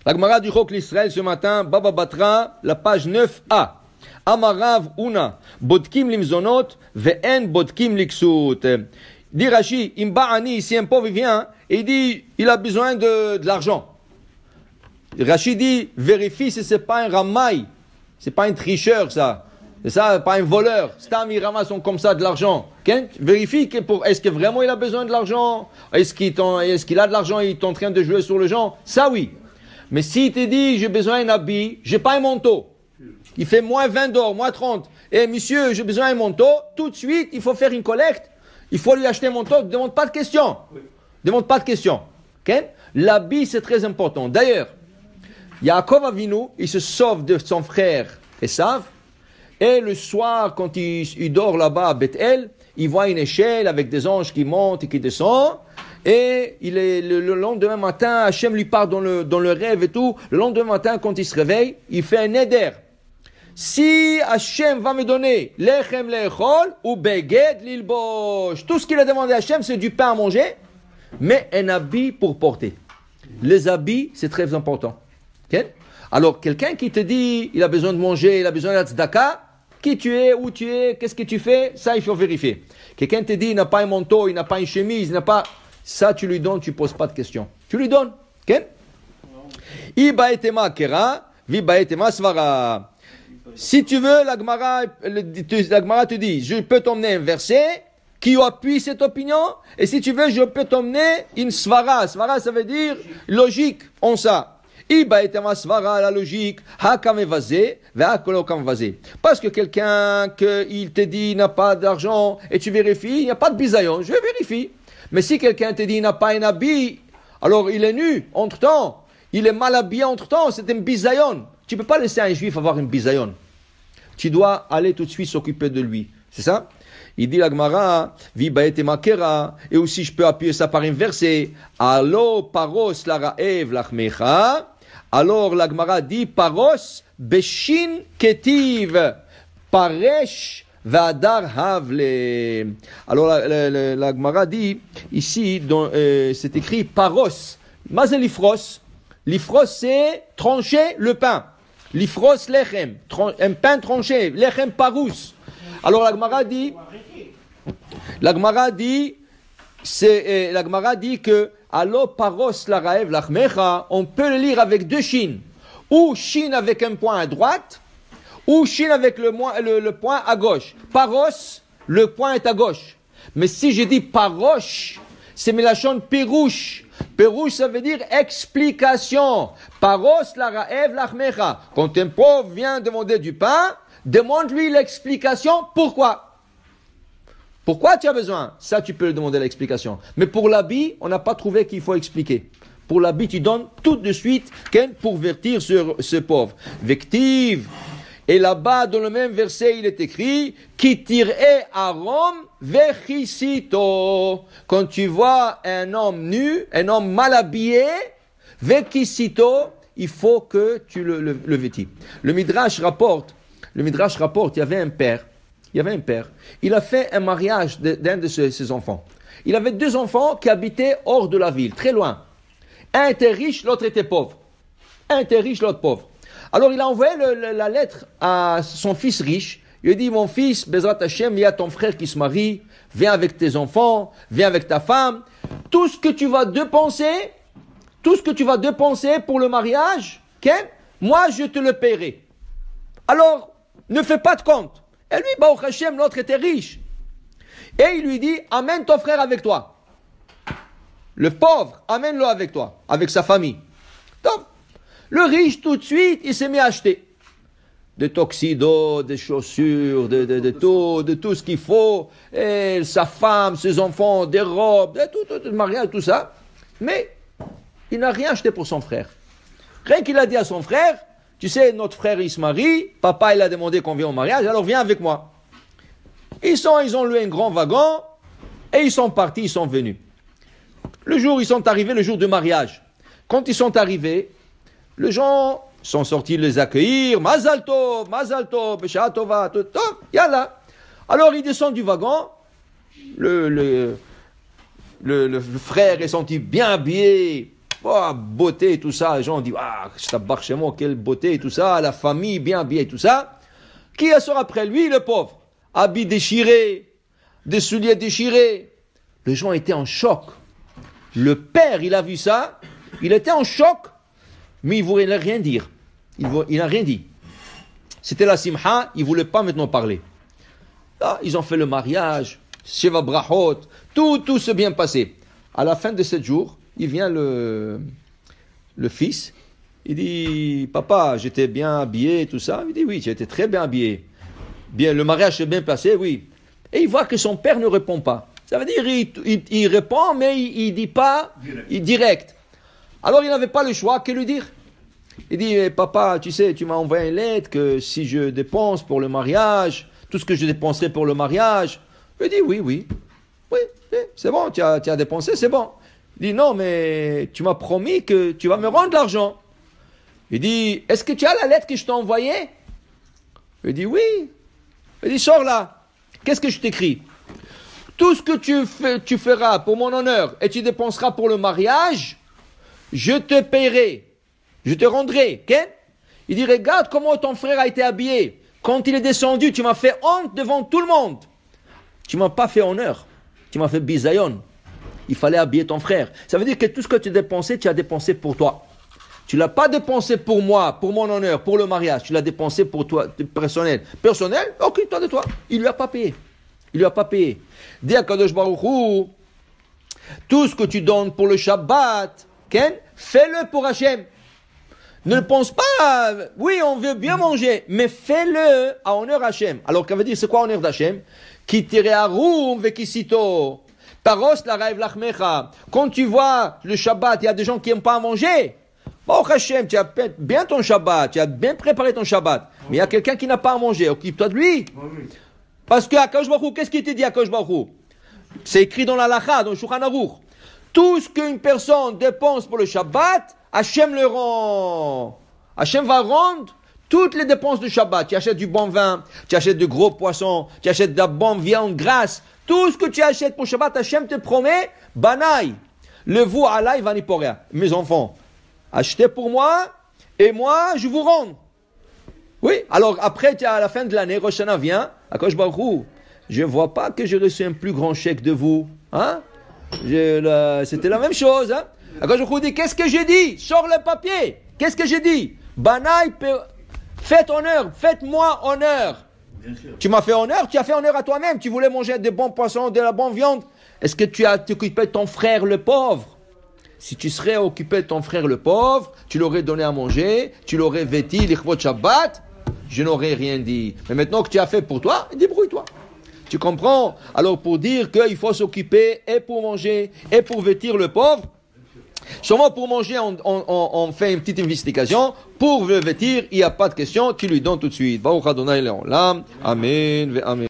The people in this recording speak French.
La Gemara du Chok l'Israël ce matin, Baba Batra, la page 9a. Amarav una, bodkim limzonot, ve'en bodkim liksut. Dit Rashi, Imba'ani, si un pauvre vient, et il dit, il a besoin de l'argent. Rashi dit, vérifie si c'est pas un ramaï, c'est pas un tricheur ça. C'est ça, pas un voleur. Stam, il ramasse comme ça de l'argent. Okay? Vérifie est-ce que vraiment il a besoin de l'argent? Est-ce qu'il a de l'argent et il est en train de jouer sur le genre? Ça oui. Mais s'il te dit, j'ai besoin d'un habit, j'ai pas un manteau. Il fait moins 20 d'or, moins 30. Et monsieur, j'ai besoin d'un manteau. Tout de suite, il faut faire une collecte. Il faut lui acheter un manteau. Ne demande pas de questions. Demande pas de questions. Okay? L'habit, c'est très important. D'ailleurs, Yaakov Avinu, il se sauve de son frère Esav. Et le soir, quand il dort là-bas à Bethel, il voit une échelle avec des anges qui montent et qui descendent. Et le lendemain matin, Hachem lui parle dans le rêve et tout. Le lendemain matin, quand il se réveille, il fait un neder. Si Hachem va me donner lechem lechol ou beged lilbosh, tout ce qu'il a demandé à Hachem, c'est du pain à manger, mais un habit pour porter. Les habits, c'est très important. Okay? Alors, quelqu'un qui te dit, il a besoin de manger, il a besoin de tzedaka, qui tu es, où tu es, qu'est-ce que tu fais, ça, il faut vérifier. Quelqu'un te dit, il n'a pas un manteau, il n'a pas une chemise, il n'a pas... Ça, tu lui donnes, tu ne poses pas de questions. Tu lui donnes. Okay? Ibaetema kera, vibaetema svara. Si tu veux, la Gemara te dit, je peux t'emmener un verset qui appuie cette opinion, et si tu veux, je peux t'emmener une svara. Svara, ça veut dire logique, on ça. Ibaetema svara, la logique, hakamevazé, ve'akolokamevazé. Parce que quelqu'un, il te dit, il n'a pas d'argent, et tu vérifies, il n'y a pas de bisayon, je vérifie. Mais si quelqu'un te dit, il n'a pas un habit, alors il est nu, entre-temps, il est mal habillé entre-temps, c'est un bisayon. Tu ne peux pas laisser un juif avoir une bisayon. Tu dois aller tout de suite s'occuper de lui. C'est ça? Il dit la Gemara, vibaetema kera, et aussi je peux appuyer ça par un verset. Allo paros la ra'ev lachmecha. Alors la Gemara dit, paros beshin ketiv, paresh vadar havle. Alors la Gemara dit, ici, c'est écrit paros. Mazel lifros. Lifros, c'est trancher le pain. Lifros lechem, un pain tranché, lechem parous. Alors la Gemara dit que allo paros la raev lachmecha, on peut le lire avec deux chines, ou chine avec un point à droite, ou chine avec le point à gauche. Paros, le point est à gauche. Mais si je dis paroche, c'est melachon pirouche. Pérouche, ça veut dire explication. Paros la ra'ev lachmecha. Quand un pauvre vient demander du pain, demande-lui l'explication. Pourquoi? Pourquoi tu as besoin? Ça, tu peux lui demander l'explication. Mais pour l'habit, on n'a pas trouvé qu'il faut expliquer. Pour l'habit, tu donnes tout de suite pour vertir sur ce pauvre. Vective. Et là-bas, dans le même verset, il est écrit Ki tir'e arom vechisito. Quand tu vois un homme nu, un homme mal habillé, vechisito, il faut que tu le vêtis. Le Midrash rapporte, il y avait un père. Il a fait un mariage d'un de ses enfants. Il avait deux enfants qui habitaient hors de la ville, très loin. Un était riche, l'autre était pauvre. Un était riche, l'autre pauvre. Alors il a envoyé la lettre à son fils riche. Il a dit, mon fils, Bezrat Hashem, il y a ton frère qui se marie, viens avec tes enfants, viens avec ta femme. Tout ce que tu vas dépenser pour le mariage, moi je te le paierai. Alors, ne fais pas de compte. Et lui, Baruch Hashem, l'autre était riche. Et il lui dit, amène ton frère avec toi. Le pauvre, amène-le avec toi, avec sa famille. Donc, le riche, tout de suite, il s'est mis à acheter. Des tuxedos, des chaussures, de tout ce qu'il faut. Et sa femme, ses enfants, des robes, de mariage, tout ça. Mais, il n'a rien acheté pour son frère. Rien qu'il a dit à son frère, tu sais, notre frère, il se marie, papa, il a demandé qu'on vienne au mariage, alors viens avec moi. Ils ont loué un grand wagon, et ils sont partis, ils sont venus. Le jour, ils sont arrivés, le jour du mariage. Quand ils sont arrivés, les gens sont sortis les accueillir. Mazal tov, Besha tova, tov, yalla. Alors, ils descendent du wagon. Le frère est senti bien habillé, Oh, beauté et tout ça. Les gens disent, ah, je t'abarque chez moi, quelle beauté et tout ça. La famille bien habillée et tout ça. Qui sort après lui, le pauvre? Habits déchirés, des souliers déchirés. Les gens étaient en choc. Le père, il a vu ça. Il était en choc. Mais il ne voulait rien dire. Il n'a rien dit. C'était la simha. Il ne voulait pas maintenant parler. Là, ils ont fait le mariage. Sheva brachot. Tout s'est bien passé. À la fin de 7 jours, il vient le fils. Il dit, papa, j'étais bien habillé, tout ça. Il dit, oui, tu étais très bien habillé. Bien, le mariage s'est bien passé, oui. Et il voit que son père ne répond pas. Ça veut dire, il répond, mais il ne dit pas direct. Alors, il n'avait pas le choix que lui dire. Il dit, papa, tu sais, tu m'as envoyé une lettre que si je dépense pour le mariage, tout ce que je dépenserai pour le mariage. Il dit, oui, c'est bon, tu as dépensé, c'est bon. Il dit, non, mais tu m'as promis que tu vas me rendre l'argent. Il dit, est-ce que tu as la lettre que je t'ai envoyée? Il dit, oui. Il dit, sors là. Qu'est-ce que je t'écris? Tout ce que tu feras pour mon honneur et tu dépenseras pour le mariage, je te paierai. Je te rendrai. Okay? Il dit, regarde comment ton frère a été habillé. Quand il est descendu, tu m'as fait honte devant tout le monde. Tu m'as pas fait honneur. Tu m'as fait bisayon. Il fallait habiller ton frère. Ça veut dire que tout ce que tu as dépensé, tu as dépensé pour toi. Tu ne l'as pas dépensé pour moi, pour mon honneur, pour le mariage. Tu l'as dépensé pour toi, personnel. Personnel, occupe-toi de toi. Il ne lui a pas payé. Dis à Kadosh Baruch Hu, tout ce que tu donnes pour le Shabbat, Ken, fais-le pour Hachem. Ne pense pas, oui, on veut bien manger, mais fais-le à honneur Hachem. Alors, qu'est-ce que veut dire, c'est quoi honneur d'Hachem? Ki tirearum vekisito. Paros la raiv lachmecha. Quand tu vois le Shabbat, il y a des gens qui n'aiment pas à manger. Bon, Hachem, tu as bien ton Shabbat, tu as bien préparé ton Shabbat. Mais il y a quelqu'un qui n'a pas à manger, occupe-toi de lui. Parce que Akadosh Baruch Hu, qu'est-ce qui était dit à Akadosh Baruch Hu? C'est écrit dans la Lacha, dans le Shulchan Aruch. Tout ce qu'une personne dépense pour le Shabbat, Hachem le rend. Hachem va rendre toutes les dépenses de Shabbat. Tu achètes du bon vin, tu achètes de gros poissons, tu achètes de la bonne viande grasse. Tout ce que tu achètes pour Shabbat, Hachem te promet, Banaï, le vous alay vaniporea. Mes enfants, achetez pour moi, et moi, je vous rends. Oui, alors après, à la fin de l'année, Rosh Hashanah vient, Akadosh Baruch Hu, je ne vois pas que j'ai reçu un plus grand chèque de vous. Hein? C'était la même chose. Hein? Akadosh Baruch Hu dit, qu'est-ce que j'ai dit? Sors le papier. Qu'est-ce que j'ai dit? Banaï, faites honneur, faites-moi honneur. Tu m'as fait honneur, tu as fait honneur à toi-même. Tu voulais manger des bons poissons, de la bonne viande. Est-ce que tu as occupé de ton frère le pauvre? Si tu serais occupé de ton frère le pauvre, tu l'aurais donné à manger, tu l'aurais vêti, l'Ichvot Shabbat, je n'aurais rien dit. Mais maintenant que tu as fait pour toi, débrouille-toi. Tu comprends? Alors pour dire qu'il faut s'occuper et pour manger et pour vêtir le pauvre, seulement pour manger, on fait une petite investigation. Pour le vêtir, il n'y a pas de question, tu lui donnes tout de suite. Baruch Adonai Le'olam. Amen. Amen.